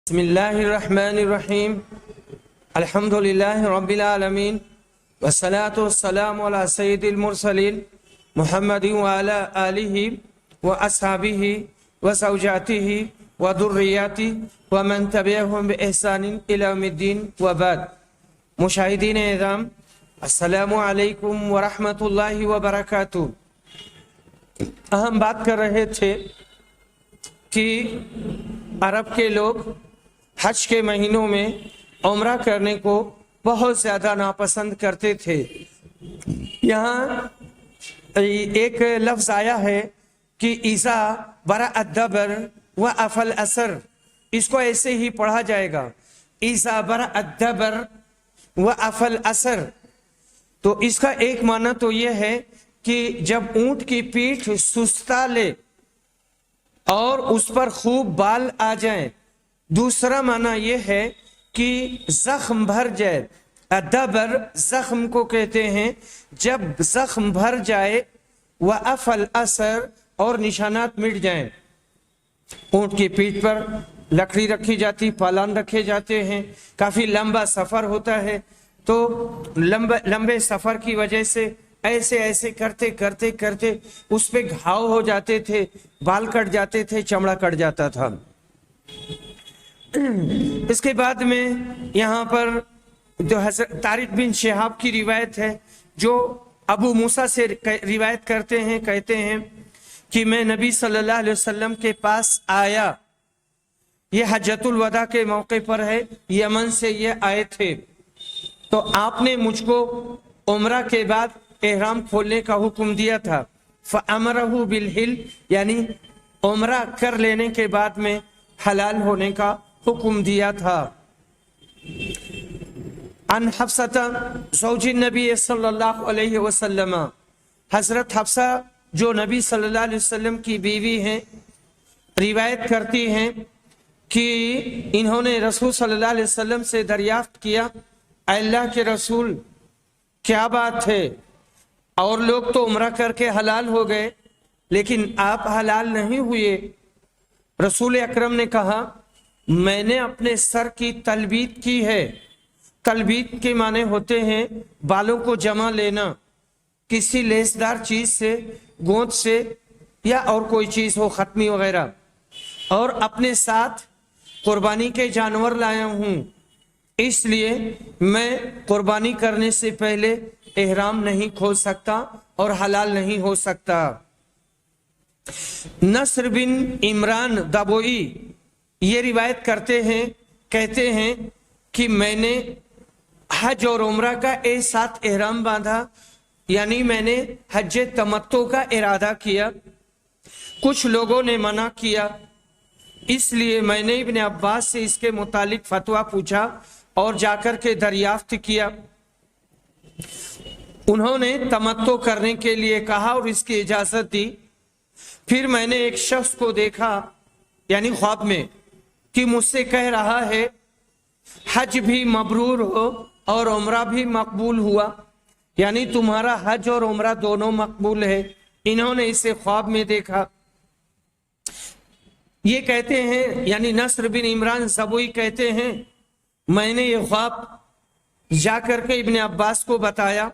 بسم الله الرحمن الرحيم الحمد لله رب العالمين والصلاة والسلام على سيد المرسلين محمد وعلى آله وأصحابه وزوجاته وذرياته ومن تبعهم بإحسان إلى يوم الدين وبعد. مشاہدین اعظام، السلام علیکم ورحمۃ اللہ وبرکاتہ. ہم بات کر رہے تھے کہ عرب کے لوگ حج کے مہینوں میں عمرہ کرنے کو بہت زیادہ ناپسند کرتے تھے. یہاں ایک لفظ آیا ہے کہ اذا برأ الدبر وعفى الأثر، اس کو ایسے ہی پڑھا جائے گا، اذا برأ الدبر وعفى الأثر. تو اس کا ایک معنی تو یہ ہے کہ جب اونٹ کی پیٹھ سستا لے اور اس پر خوب بال آ جائیں. دوسرا معنی یہ ہے کہ زخم بھر جائے. الدبر زخم کو کہتے ہیں جب زخم بھر جائے، وعفى الأثر اور نشانات مٹ جائیں. اونٹ کی پیٹھ پر لکڑی رکھی جاتی، پالان رکھے جاتے ہیں، کافی لمبا سفر ہوتا ہے، تو لمبے سفر کی وجہ سے ایسے ایسے کرتے کرتے کرتے اس پہ گھاؤ ہو جاتے تھے، بال کٹ جاتے تھے، چمڑا کٹ جاتا تھا. اس کے بعد میں یہاں پر جو حضرت طارق بن شہاب کی روایت ہے، جو ابو موسیٰ سے روایت کرتے ہیں، کہتے ہیں کہ میں نبی صلی اللہ علیہ وسلم کے پاس آیا. یہ حجۃ الوداع کے موقع پر ہے، یمن سے یہ آئے تھے. تو آپ نے مجھ کو عمرہ کے بعد احرام کھولنے کا حکم دیا تھا. فَأَمَرَهُ بِالْحِلِّ، یعنی عمرہ کر لینے کے بعد میں حلال ہونے کا حکم دیا تھا. عن حفصہ زوج النبی صلی اللہ علیہ وسلم، حضرت حفصہ جو نبی صلی اللہ علیہ وسلم کی بیوی ہیں، روایت کرتی ہیں کہ انہوں نے رسول صلی اللہ علیہ وسلم سے دریافت کیا، اے اللہ کے رسول، کیا بات ہے؟ اور لوگ تو عمرہ کر کے حلال ہو گئے لیکن آپ حلال نہیں ہوئے. رسول اکرم نے کہا، میں نے اپنے سر کی تلبیت کی ہے. تلبیت کے معنی ہوتے ہیں بالوں کو جمع لینا، کسی لیسدار چیز سے، گوند سے یا اور کوئی چیز ہو، ختمی وغیرہ. اور اپنے ساتھ قربانی کے جانور لایا ہوں، اس لیے میں قربانی کرنے سے پہلے احرام نہیں کھول سکتا اور حلال نہیں ہو سکتا. نصر بن عمران دبوئی یہ روایت کرتے ہیں، کہتے ہیں کہ میں نے حج اور عمرہ کا ایک ساتھ احرام باندھا، یعنی میں نے حج تمتع کا ارادہ کیا. کچھ لوگوں نے منع کیا، اس لیے میں نے ابن عباس سے اس کے متعلق فتویٰ پوچھا اور جا کر کے دریافت کیا. انہوں نے تمتع کرنے کے لیے کہا اور اس کی اجازت دی. پھر میں نے ایک شخص کو دیکھا، یعنی خواب میں، کہ مجھ سے کہہ رہا ہے حج بھی مبرور ہو اور عمرہ بھی مقبول ہوا، یعنی تمہارا حج اور عمرہ دونوں مقبول ہے. انہوں نے اسے خواب میں دیکھا. یہ کہتے ہیں، یعنی نصر بن عمران زبوئی کہتے ہیں، میں نے یہ خواب جا کر کے ابن عباس کو بتایا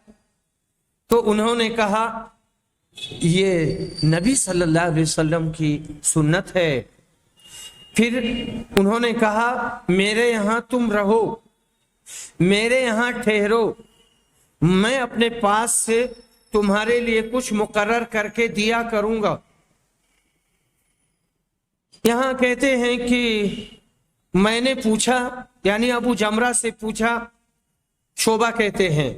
تو انہوں نے کہا یہ نبی صلی اللہ علیہ وسلم کی سنت ہے. پھر انہوں نے کہا میرے یہاں تم رہو، میرے یہاں ٹھہرو، میں اپنے پاس سے تمہارے لیے کچھ مقرر کر کے دیا کروں گا. یہاں کہتے ہیں کہ میں نے پوچھا، یعنی ابو جمرہ سے پوچھا، شعبہ کہتے ہیں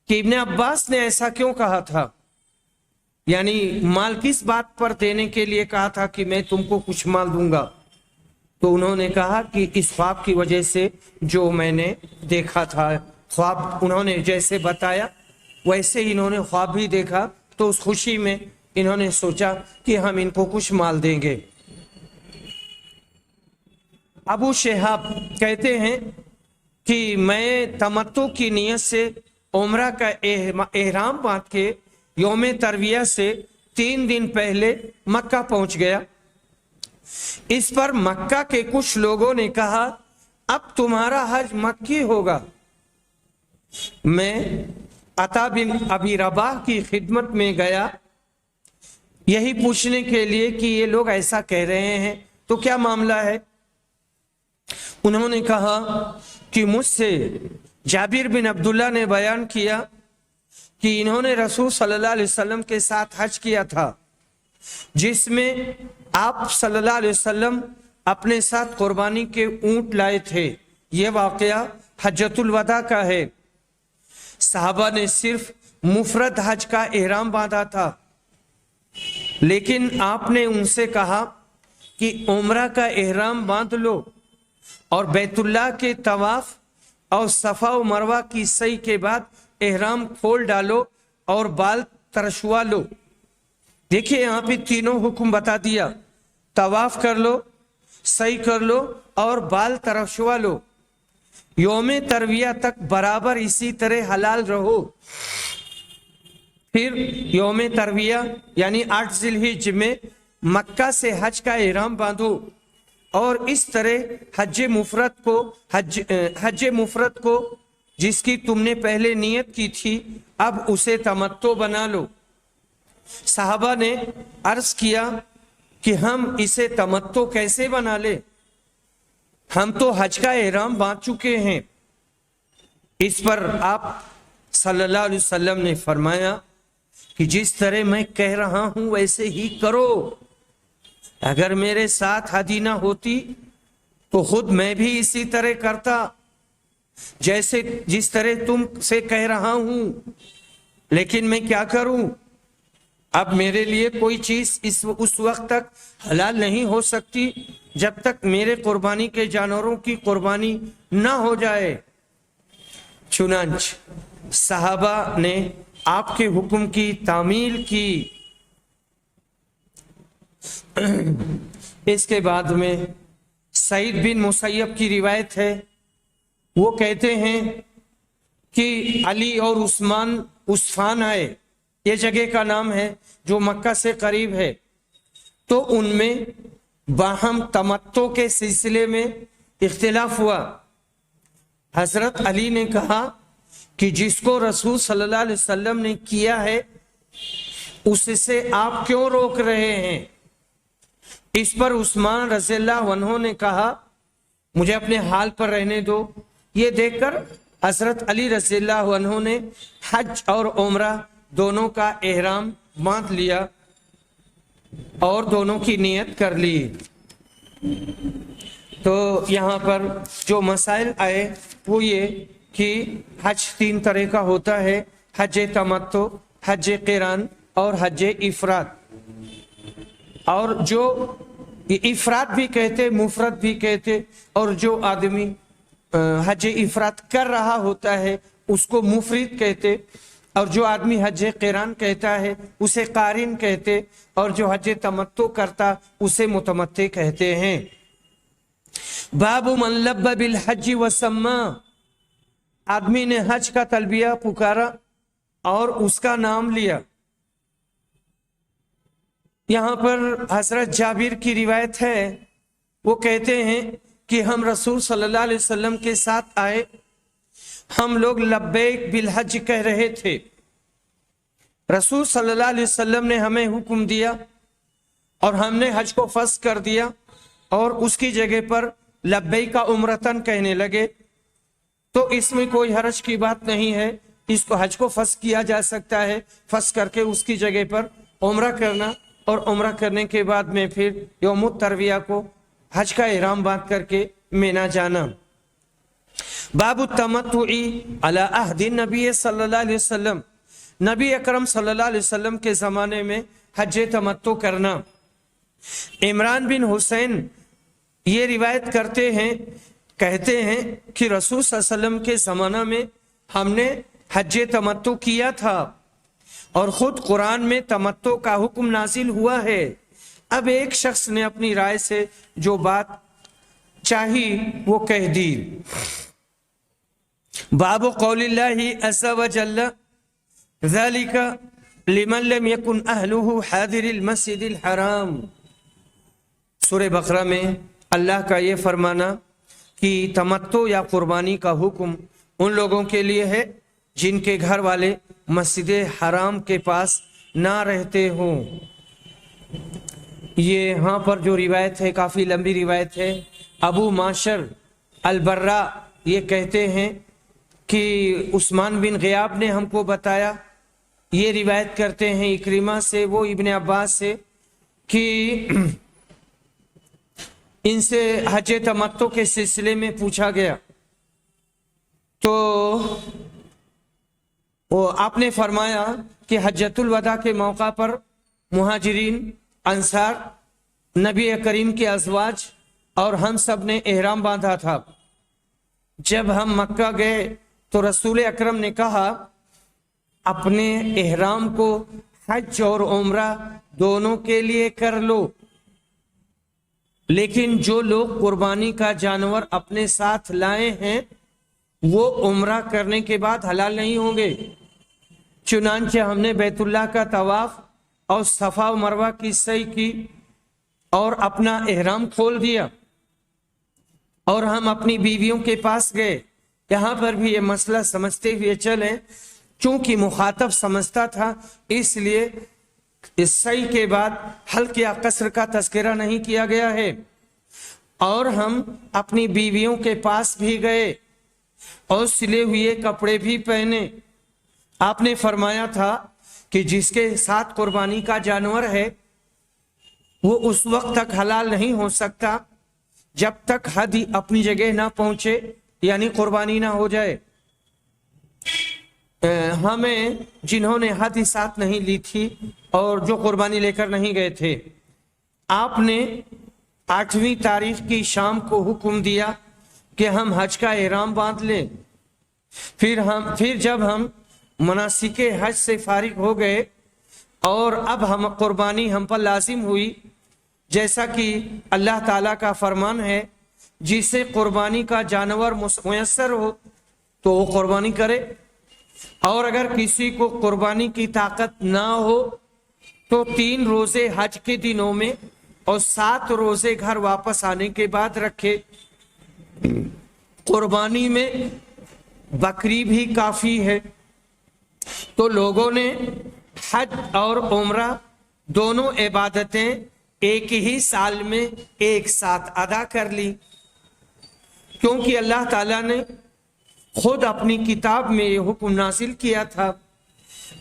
کہ ابن عباس نے ایسا کیوں کہا تھا، یعنی مال کس بات پر دینے کے لیے کہا تھا کہ میں تم کو کچھ مال دوں گا. تو انہوں نے کہا کہ اس خواب کی وجہ سے جو میں نے دیکھا تھا، خواب انہوں نے جیسے بتایا ویسے ہی انہوں نے خواب بھی دیکھا، تو اس خوشی میں انہوں نے سوچا کہ ہم ان کو کچھ مال دیں گے. ابو شہاب کہتے ہیں کہ میں تمتع کی نیت سے عمرہ کا احرام باندھ کے یوم ترویہ سے 3 دن پہلے مکہ پہنچ گیا. اس پر مکہ کے کچھ لوگوں نے کہا اب تمہارا حج مکی ہوگا۔ میں عطا بن ابی رباح کی خدمت میں گیا یہی پوچھنے کے لیے کہ یہ لوگ ایسا کہہ رہے ہیں تو کیا معاملہ ہے؟ انہوں نے کہا کہ مجھ سے جابر بن عبداللہ نے بیان کیا کہ انہوں نے رسول صلی اللہ علیہ وسلم کے ساتھ حج کیا تھا، جس میں آپ صلی اللہ علیہ وسلم اپنے ساتھ قربانی کے اونٹ لائے تھے۔ یہ واقعہ حجۃ الوداع کا ہے۔ صحابہ نے صرف مفرد حج کا احرام باندھا تھا، لیکن آپ نے ان سے کہا کہ عمرہ کا احرام باندھ لو اور بیت اللہ کے طواف اور صفا و مروہ کی سعی کے بعد احرام کھول ڈالو اور بال ترشوا لو۔ دیکھیے یہاں پہ تینوں حکم بتا دیا، طواف کر لو، سعی کر لو اور بال ترشوا لو۔ یوم ترویہ تک برابر اسی طرح حلال رہو، پھر یوم ترویہ یعنی 8 ذی الحجہ میں مکہ سے حج کا احرام باندھو، اور اس طرح حج مفرد کو جس کی تم نے پہلے نیت کی تھی اب اسے تمتع بنا لو۔ صحابہ نے عرض کیا کہ ہم اسے تمتع کیسے بنا لے، ہم تو حج کا احرام باندھ چکے ہیں۔ اس پر آپ صلی اللہ علیہ وسلم نے فرمایا کہ جس طرح میں کہہ رہا ہوں ویسے ہی کرو، اگر میرے ساتھ حدی نہ ہوتی تو خود میں بھی اسی طرح کرتا جس طرح تم سے کہہ رہا ہوں، لیکن میں کیا کروں، اب میرے لیے کوئی چیز اس وقت تک حلال نہیں ہو سکتی جب تک میرے قربانی کے جانوروں کی قربانی نہ ہو جائے۔ چنانچہ صحابہ نے آپ کے حکم کی تعمیل کی۔ اس کے بعد میں سعید بن مسیب کی روایت ہے، وہ کہتے ہیں کہ علی اور عثمان آئے، یہ جگہ کا نام ہے جو مکہ سے قریب ہے، تو ان میں باہم تمتع کے سلسلے میں اختلاف ہوا۔ حضرت علی نے کہا کہ جس کو رسول صلی اللہ علیہ وسلم نے کیا ہے اس سے آپ کیوں روک رہے ہیں؟ اس پر عثمان رضی اللہ عنہ نے کہا مجھے اپنے حال پر رہنے دو۔ یہ دیکھ کر حضرت علی رضی اللہ عنہ نے حج اور عمرہ دونوں کا احرام باندھ لیا اور دونوں کی نیت کر لی۔ تو یہاں پر جو مسائل آئے وہ یہ کہ حج 3 طرح کا ہوتا ہے، حج تمتع، حج قران اور حج افراد۔ اور جو افراد بھی کہتے، مفرد بھی کہتے، اور جو آدمی حج افراد کر رہا ہوتا ہے اس کو مفرد کہتے، اور جو آدمی حج قران کہتا ہے اسے قارن کہتے، اور جو حج تمتع کرتا اسے متمتع کہتے ہیں۔ باب من لب بالحج وسما، آدمی نے حج کا تلبیہ پکارا اور اس کا نام لیا۔ یہاں پر حضرت جابر کی روایت ہے، وہ کہتے ہیں کہ ہم رسول صلی اللہ علیہ وسلم کے ساتھ آئے، ہم لوگ لبیک بالحج کہہ رہے تھے، رسول صلی اللہ علیہ وسلم نے ہمیں حکم دیا اور ہم نے حج کو فرض کر دیا اور اس کی جگہ پر لبیک عمرتن کہنے لگے، تو اس میں کوئی حرج کی بات نہیں ہے، اس کو حج کو فرض کیا جا سکتا ہے، فرض کر کے اس کی جگہ پر عمرہ کرنا، اور عمرہ کرنے کے بعد میں پھر یوم الترویہ کو حج کا احرام باندھ کر کے مینا جانا۔ باب التمتع علی عہد النبی صلی اللہ علیہ وسلم، نبی اکرم صلی اللہ علیہ وسلم کے زمانے میں حج تمتع کرنا۔ عمران بن حسین یہ روایت کرتے ہیں، کہتے ہیں کہ رسول صلی اللہ علیہ وسلم کے زمانہ میں ہم نے حج تمتع کیا تھا اور خود قرآن میں تمتع کا حکم نازل ہوا ہے۔ اب ایک شخص نے اپنی رائے سے جو بات چاہی وہ کہہ دی۔ باب قول اللہ عز وجل ذالک لمن لم یکن اہلہ حاضر المسجد الحرام، سورہ بقرہ میں اللہ کا یہ فرمانا کہ تمتع یا قربانی کا حکم ان لوگوں کے لیے ہے جن کے گھر والے مسجد حرام کے پاس نہ رہتے ہوں۔ یہ یہاں پر جو روایت ہے کافی لمبی روایت ہے۔ ابو معشر البرا یہ کہتے ہیں کہ عثمان بن غیاب نے ہم کو بتایا، یہ روایت کرتے ہیں اکرمہ سے، وہ ابن عباس سے، کہ ان سے حج تمتع کے سلسلے میں پوچھا گیا تو وہ آپ نے فرمایا کہ حجۃ الوداع کے موقع پر مہاجرین، انصار، نبی کریم کے ازواج اور ہم سب نے احرام باندھا تھا۔ جب ہم مکہ گئے تو رسول اکرم نے کہا اپنے احرام کو حج اور عمرہ دونوں کے لیے کر لو، لیکن جو لوگ قربانی کا جانور اپنے ساتھ لائے ہیں وہ عمرہ کرنے کے بعد حلال نہیں ہوں گے۔ چنانچہ ہم نے بیت اللہ کا طواف اور صفا و مروہ کی سعی کی اور اپنا احرام کھول دیا اور ہم اپنی بیویوں کے پاس گئے۔ یہاں پر بھی یہ مسئلہ سمجھتے ہوئے چلیں، چونکہ مخاطب سمجھتا تھا اس لیے اس سعی کے بعد حلق یا قصر کا تذکرہ نہیں کیا گیا ہے۔ اور ہم اپنی بیویوں کے پاس بھی گئے اور سلے ہوئے کپڑے بھی پہنے۔ آپ نے فرمایا تھا کہ جس کے ساتھ قربانی کا جانور ہے وہ اس وقت تک حلال نہیں ہو سکتا جب تک حد اپنی جگہ نہ پہنچے، یعنی قربانی نہ ہو جائے۔ ہمیں جنہوں نے حد ساتھ نہیں لی تھی اور جو قربانی لے کر نہیں گئے تھے، آپ نے 8ویں تاریخ کی شام کو حکم دیا کہ ہم حج کا احرام باندھ لیں۔ پھر جب ہم مناسک حج سے فارغ ہو گئے اور اب ہم قربانی ہم پر لازم ہوئی، جیسا کہ اللہ تعالیٰ کا فرمان ہے جسے قربانی کا جانور میسر ہو تو وہ قربانی کرے، اور اگر کسی کو قربانی کی طاقت نہ ہو تو 3 روزے حج کے دنوں میں اور 7 روزے گھر واپس آنے کے بعد رکھے۔ قربانی میں بکری بھی کافی ہے، تو لوگوں نے حج اور عمرہ دونوں عبادتیں ایک ہی سال میں ایک ساتھ ادا کر لی، کیونکہ اللہ تعالیٰ نے خود اپنی کتاب میں یہ حکم نازل کیا تھا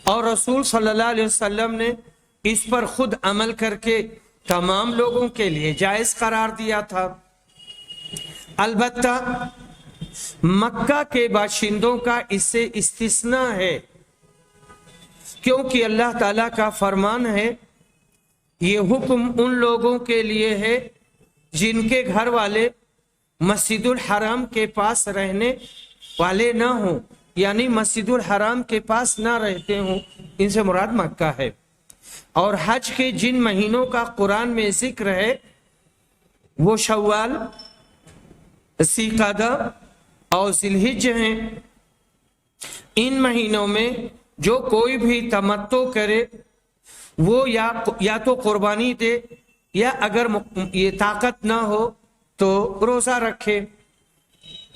اور رسول صلی اللہ علیہ وسلم نے اس پر خود عمل کر کے تمام لوگوں کے لیے جائز قرار دیا تھا۔ البتہ مکہ کے باشندوں کا اس سے استثناء ہے، کیونکہ اللہ تعالیٰ کا فرمان ہے یہ حکم ان لوگوں کے لیے ہے جن کے گھر والے مسجد الحرام کے پاس رہنے والے نہ ہوں، یعنی مسجد الحرام کے پاس نہ رہتے ہوں، ان سے مراد مکہ ہے۔ اور حج کے جن مہینوں کا قرآن میں ذکر ہے وہ شوال، ذی قعدہ اور ذی الحجہ ہیں۔ ان مہینوں میں جو کوئی بھی تمتع کرے وہ یا تو قربانی دے یا اگر یہ طاقت نہ ہو تو روزہ رکھے۔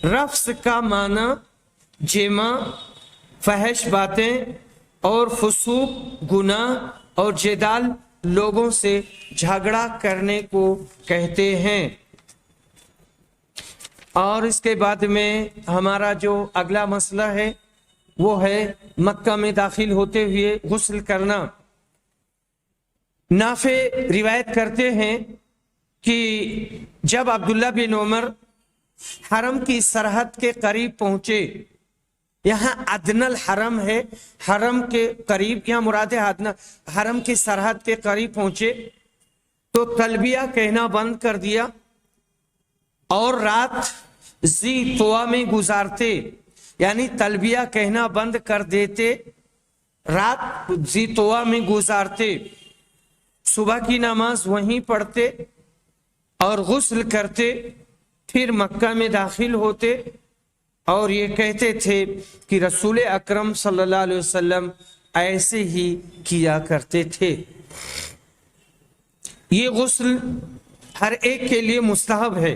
رفث کا معنی جمع، فحش باتیں اور فسوق، گناہ اور جدال، لوگوں سے جھگڑا کرنے کو کہتے ہیں۔ اور اس کے بعد میں ہمارا جو اگلا مسئلہ ہے وہ ہے مکہ میں داخل ہوتے ہوئے غسل کرنا۔ نافع روایت کرتے ہیں کہ جب عبداللہ بن عمر حرم کی سرحد کے قریب پہنچے، یہاں ادنی الحرم ہے، حرم کے قریب، یہاں مراد ہے حرم کی سرحد کے قریب پہنچے تو تلبیہ کہنا بند کر دیا اور رات ذی طوا میں گزارتے، یعنی تلبیہ کہنا بند کر دیتے، رات ذی طوا میں گزارتے، صبح کی نماز وہیں پڑھتے اور غسل کرتے، پھر مکہ میں داخل ہوتے اور یہ کہتے تھے کہ رسول اکرم صلی اللہ علیہ وسلم ایسے ہی کیا کرتے تھے۔ یہ غسل ہر ایک کے لیے مستحب ہے،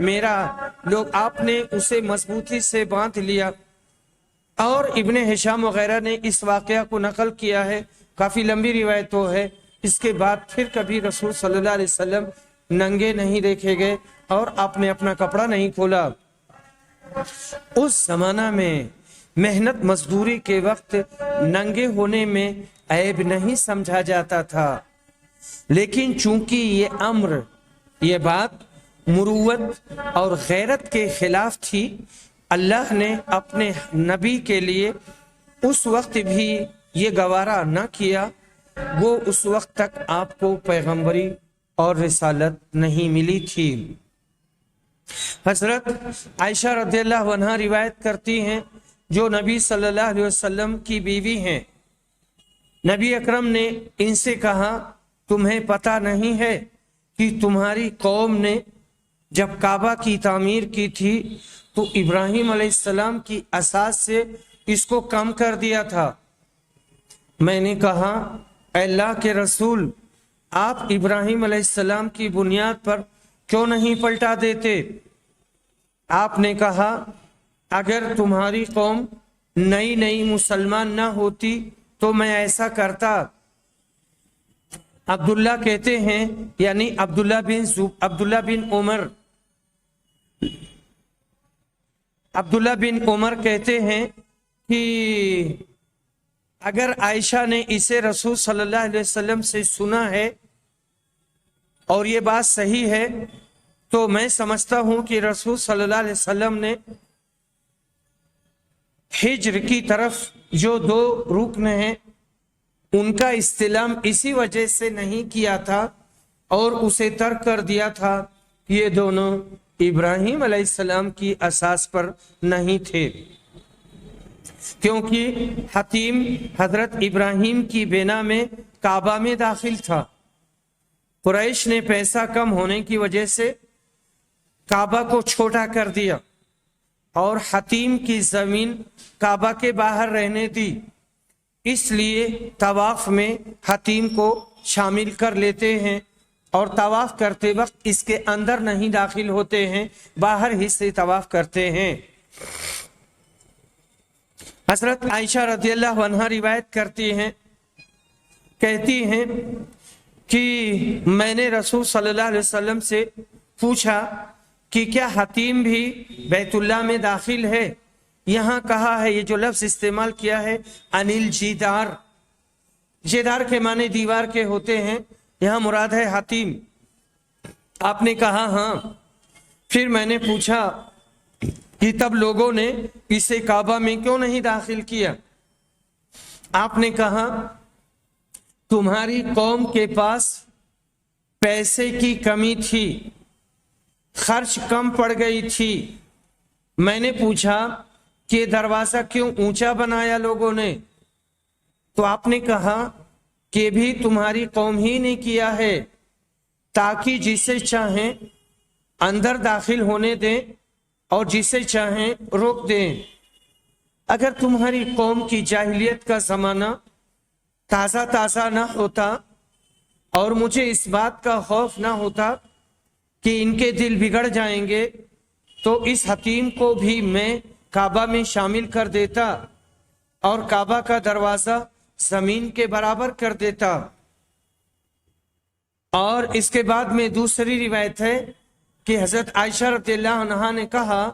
میرا لوگ آپ نے اسے مضبوطی سے باندھ لیا. اور ابن ہشام وغیرہ نے اس واقعہ کو نقل کیا ہے, کافی لمبی روایت تو ہے. اس کے بعد پھر کبھی رسول صلی اللہ علیہ وسلم ننگے نہیں دیکھے گئے اور آپ نے اپنا کپڑا نہیں کھولا. اس زمانہ میں محنت مزدوری کے وقت ننگے ہونے میں عیب نہیں سمجھا جاتا تھا, لیکن چونکہ یہ امر, یہ بات مروت اور غیرت کے خلاف تھی, اللہ نے اپنے نبی کے لیے اس وقت بھی یہ گوارا نہ کیا. وہ اس وقت تک آپ کو پیغمبری اور رسالت نہیں ملی تھی. حضرت عائشہ رضی اللہ عنہا روایت کرتی ہیں, جو نبی صلی اللہ علیہ وسلم کی بیوی ہیں. نبی اکرم نے ان سے کہا, تمہیں پتہ نہیں ہے کہ تمہاری قوم نے جب کعبہ کی تعمیر کی تھی تو ابراہیم علیہ السلام کی اساس سے اس کو کم کر دیا تھا. میں نے کہا, اے اللہ کے رسول, آپ ابراہیم علیہ السلام کی بنیاد پر کیوں نہیں پلٹا دیتے؟ آپ نے کہا, اگر تمہاری قوم نئی مسلمان نہ ہوتی تو میں ایسا کرتا. عبداللہ کہتے ہیں, یعنی عبداللہ بن عمر کہتے ہیں کہ اگر عائشہ نے اسے رسول صلی اللہ علیہ وسلم سے سنا ہے اور یہ بات صحیح ہے, تو میں سمجھتا ہوں کہ رسول صلی اللہ علیہ وسلم نے ہجر کی طرف جو 2 رکن ہیں ان کا استلام اسی وجہ سے نہیں کیا تھا اور اسے ترک کر دیا تھا. یہ دونوں ابراہیم علیہ السلام کی اساس پر نہیں تھے, کیونکہ حتیم حضرت ابراہیم کی بنا میں کعبہ میں داخل تھا. قریش نے پیسہ کم ہونے کی وجہ سے کعبہ کو چھوٹا کر دیا اور حتیم کی زمین کعبہ کے باہر رہنے دی. اس لیے طواف میں حتیم کو شامل کر لیتے ہیں اور طواف کرتے وقت اس کے اندر نہیں داخل ہوتے ہیں, باہر ہی سے طواف کرتے ہیں. حضرت عائشہ رضی اللہ عنہا روایت کرتی ہیں, کہتی ہیں کہ میں نے رسول صلی اللہ علیہ وسلم سے پوچھا کہ کیا حتیم بھی بیت اللہ میں داخل ہے؟ یہاں کہا ہے, یہ جو لفظ استعمال کیا ہے, انل جیدار, جیدار کے معنی دیوار کے ہوتے ہیں, یہاں مراد ہے حتیم. آپ نے کہا ہاں. پھر میں نے پوچھا کہ تب لوگوں نے اسے کعبہ میں کیوں نہیں داخل کیا؟ آپ نے کہا, تمہاری قوم کے پاس پیسے کی کمی تھی, خرچ کم پڑ گئی تھی. میں نے پوچھا کہ دروازہ کیوں اونچا بنایا لوگوں نے؟ تو آپ نے کہا کہ بھی تمہاری قوم ہی نے کیا ہے, تاکہ جسے چاہیں اندر داخل ہونے دیں اور جسے چاہیں روک دیں. اگر تمہاری قوم کی جاہلیت کا زمانہ تازہ نہ ہوتا اور مجھے اس بات کا خوف نہ ہوتا کہ ان کے دل بگڑ جائیں گے, تو اس حتیم کو بھی میں کعبہ میں شامل کر دیتا اور کعبہ کا دروازہ زمین کے برابر کر دیتا. اور اس کے بعد میں دوسری روایت ہے کہ حضرت عائشہ رضی اللہ عنہا نے کہا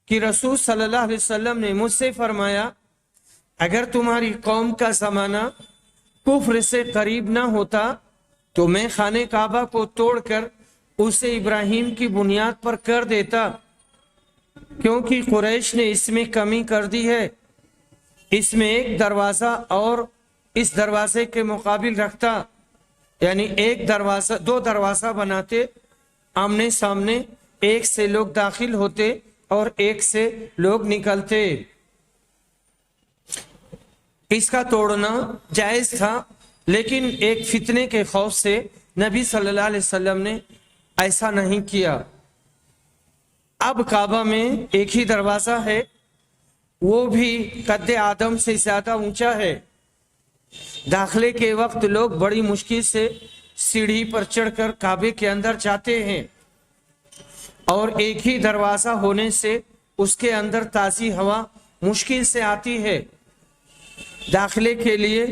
کہ رسول صلی اللہ علیہ وسلم نے مجھ سے فرمایا, اگر تمہاری قوم کا زمانہ کفر سے قریب نہ ہوتا تو میں خانہ کعبہ کو توڑ کر اسے ابراہیم کی بنیاد پر کر دیتا, کیونکہ قریش نے اس میں کمی کر دی ہے. اس میں ایک دروازہ اور اس دروازے کے مقابل رکھتا, یعنی 2 دروازہ بناتے, آمنے سامنے, ایک سے لوگ داخل ہوتے اور ایک سے لوگ نکلتے. اس کا توڑنا جائز تھا, لیکن ایک فتنے کے خوف سے نبی صلی اللہ علیہ وسلم نے ایسا نہیں کیا. اب کعبہ میں ایک ہی دروازہ ہے, وہ بھی قد آدم سے زیادہ اونچا ہے. داخلے کے وقت لوگ بڑی مشکل سے سیڑھی پر چڑھ کر کعبے کے اندر جاتے ہیں اور ایک ہی دروازہ ہونے سے اس کے اندر تازی ہوا مشکل سے آتی ہے۔ داخلے کے لیے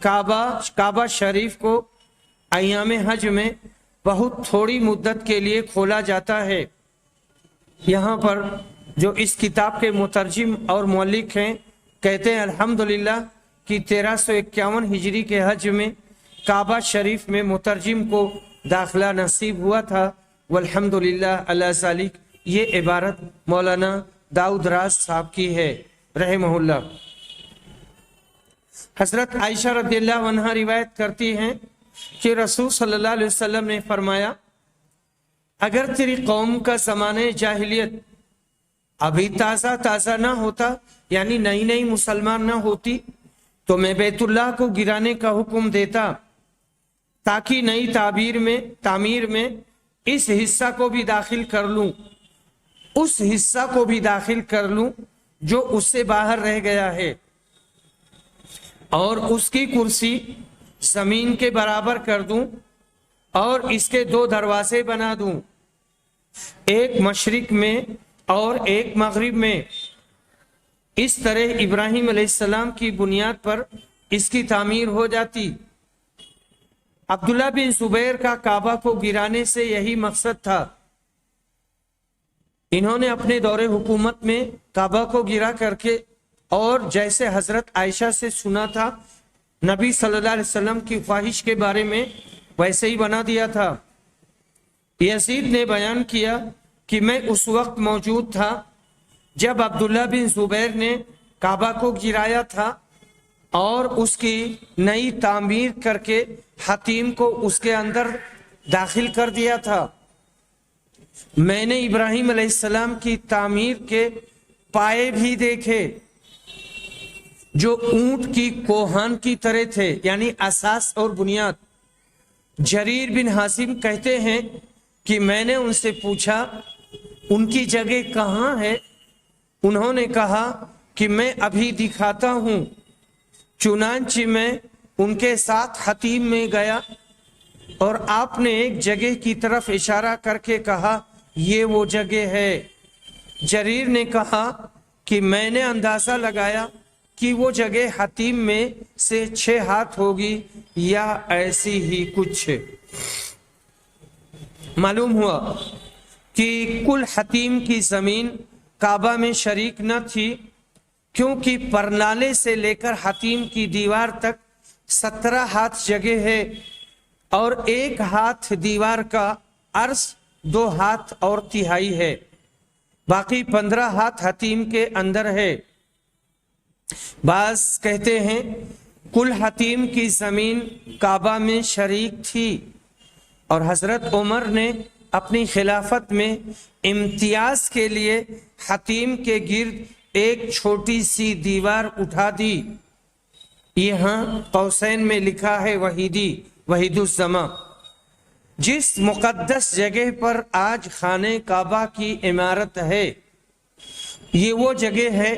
کعبہ شریف کو ایام حج میں بہت تھوڑی مدت کے لیے کھولا جاتا ہے۔ یہاں پر جو اس کتاب کے مترجم اور مؤلف ہیں کہتے ہیں الحمدللہ کہ 1351 ہجری کے حج میں کعبہ شریف میں مترجم کو داخلہ نصیب ہوا تھا، والحمدللہ علی ذالک۔ یہ عبارت مولانا داؤد راز صاحب کی ہے رحمہ اللہ۔ حضرت عائشہ رضی اللہ عنہا روایت کرتی ہیں کہ رسول صلی اللہ علیہ وسلم نے فرمایا، اگر تیری قوم کا زمانہ جاہلیت ابھی تازہ نہ ہوتا، یعنی نئی مسلمان نہ ہوتی، تو میں بیت اللہ کو گرانے کا حکم دیتا تاکہ نئی تعمیر میں اس حصہ کو بھی داخل کر لوں، اس حصہ کو بھی داخل کر لوں جو اس سے باہر رہ گیا ہے، اور اس کی کرسی زمین کے برابر کر دوں اور اس کے 2 دروازے بنا دوں، ایک مشرق میں اور ایک مغرب میں۔ اس طرح ابراہیم علیہ السلام کی بنیاد پر اس کی تعمیر ہو جاتی۔ عبداللہ بن زبیر کا کعبہ کو گرانے سے یہی مقصد تھا۔ انہوں نے اپنے دور حکومت میں کعبہ کو گرا کر کے، اور جیسے حضرت عائشہ سے سنا تھا نبی صلی اللہ علیہ وسلم کی خواہش کے بارے میں، ویسے ہی بنا دیا تھا۔ یزید نے بیان کیا کہ میں اس وقت موجود تھا جب عبداللہ بن زبیر نے کعبہ کو گرایا تھا اور اس کی نئی تعمیر کر کے حتیم کو اس کے اندر داخل کر دیا تھا۔ میں نے ابراہیم علیہ السلام کی تعمیر کے پائے بھی دیکھے جو اونٹ کی کوہان کی طرح تھے، یعنی اساس اور بنیاد۔ جریر بن حازم کہتے ہیں کہ میں نے ان سے پوچھا ان کی جگہ کہاں ہے؟ انہوں نے کہا کہ میں ابھی دکھاتا ہوں۔ چنانچہ میں ان کے ساتھ حتیم میں گیا اور آپ نے ایک جگہ کی طرف اشارہ کر کے کہا یہ وہ جگہ ہے۔ جریر نے کہا کہ میں نے اندازہ لگایا کہ وہ جگہ حتیم میں سے 6 ہاتھ ہوگی یا ایسی ہی کچھ۔ معلوم ہوا کہ کل حتیم کی زمین کعبہ میں شریک نہ تھی، کیونکہ پرنالے سے لے کر حتیم کی دیوار تک 17 ہاتھ جگہ ہے، اور 1 ہاتھ دیوار کا عرض 2 ہاتھ اور تہائی ہے، باقی 15 ہاتھ حتیم کے اندر ہے۔ بعض کہتے ہیں کل حتیم کی زمین کعبہ میں شریک تھی، اور حضرت عمر نے اپنی خلافت میں امتیاز کے لیے حتیم کے گرد ایک چھوٹی سی دیوار اٹھا دی۔ یہاں قوسین میں لکھا ہے وحید الزما۔ جس مقدس جگہ پر آج خانہ کعبہ کی عمارت ہے، یہ وہ جگہ ہے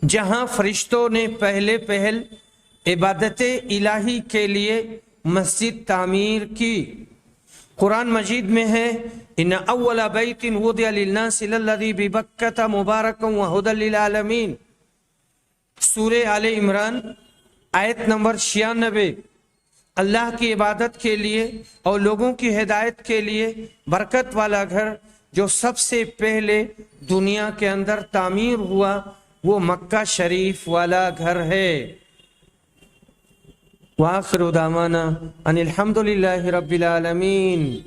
جہاں فرشتوں نے پہل عبادت الہی کے لیے مسجد تعمیر کی۔ قرآن مجید میں ہے ان اول بیت وضع للناس للذی ببکۃ مبارکا وہدی للعالمین، سورہ آل عمران آیت نمبر 96۔ اللہ کی عبادت کے لیے اور لوگوں کی ہدایت کے لیے برکت والا گھر جو سب سے پہلے دنیا کے اندر تعمیر ہوا وہ مکہ شریف والا گھر ہے۔ وآخر دعوانا ان الحمد للہ رب العالمین۔